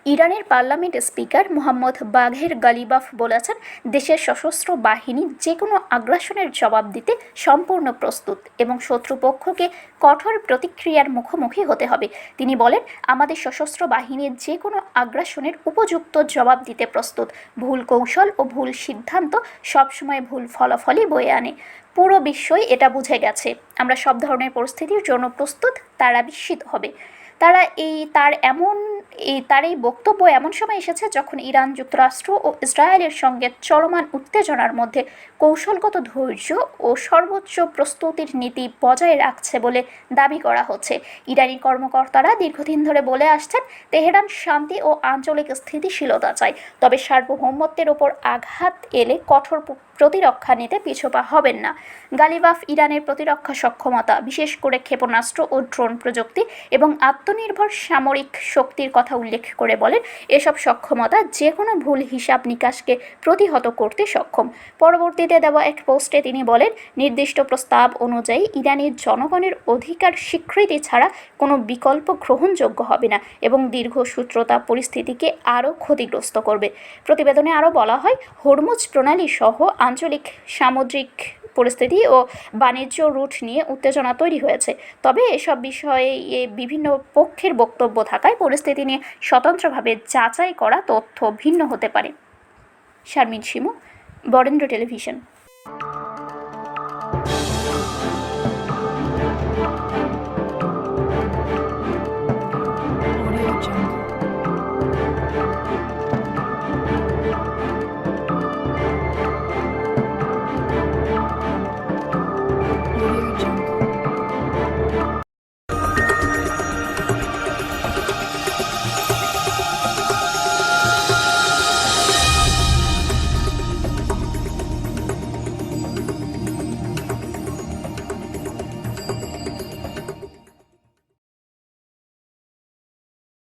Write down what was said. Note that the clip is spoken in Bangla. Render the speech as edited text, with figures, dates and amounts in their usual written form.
ইরানের পার্লামেন্ট স্পিকার মোহাম্মদ বাঘের গালিবাফ বলেছেন, দেশের সশস্ত্র বাহিনী যে কোনো আগ্রাসনের জবাব দিতে সম্পূর্ণ প্রস্তুত এবং শত্রুপক্ষকে কঠোর প্রতিক্রিয়ার মুখোমুখি হতে হবে। তিনি বলেন, আমাদের সশস্ত্র বাহিনী যে কোনো আগ্রাসনের উপযুক্ত জবাব দিতে প্রস্তুত। ভুল কৌশল ও ভুল সিদ্ধান্ত সবসময় ভুল ফলাফলই বয়ে আনে। পুরো বিশ্বই এটা বুঝে গেছে। আমরা সব ধরনের পরিস্থিতির জন্য প্রস্তুত, তারা বিস্মিত হবে। তারা তার এই বক্তব্য এমন সময় এসেছে যখন ইরান যুক্তরাষ্ট্র ও ইসরায়েলের সঙ্গে চলমান উত্তেজনার মধ্যে কৌশলগত ধৈর্য ও সর্বোচ্চ প্রস্তুতির নীতি বজায় রাখছে বলে দাবি করা হচ্ছে। ইরানি কর্মকর্তারা দীর্ঘদিন ধরে বলে আসছেন, তেহরান শান্তি ও আঞ্চলিক স্থিতিশীলতা চায়, তবে সার্বভৌমত্বের ওপর আঘাত এলে কঠোর প্রতিরক্ষা নিতে পিছপা হবেন না। গালিবাফ ইরানের প্রতিরক্ষা সক্ষমতা, বিশেষ করে ক্ষেপণাস্ত্র ও ড্রোন প্রযুক্তি এবং আত্মনির্ভর সামরিক শক্তির কথা উল্লেখ করে বলেন, এসব সক্ষমতা যে কোনো ভুল হিসাব নিকাশকে প্রতিহত করতে সক্ষম। পরবর্তীতে দেওয়া এক পোস্টে তিনি বলেন, নির্দিষ্ট প্রস্তাব অনুযায়ী ইরানের জনগণের অধিকার স্বীকৃতি ছাড়া কোনো বিকল্প গ্রহণযোগ্য হবে না এবং দীর্ঘসূত্রতা পরিস্থিতিকে আরও ক্ষতিগ্রস্ত করবে। প্রতিবেদনে আরও বলা হয়, হরমুজ প্রণালী সহ আঞ্চলিক সামুদ্রিক পরিস্থিতি ও বাণিজ্য রুট নিয়ে উত্তেজনা তৈরি হয়েছে। তবে এসব বিষয়ে বিভিন্ন পক্ষের বক্তব্য থাকায় পরিস্থিতি নিয়ে স্বতন্ত্রভাবে যাচাই করা তথ্য ভিন্ন হতে পারে। শারমিন শিমু, বরেন্দ্র টেলিভিশন।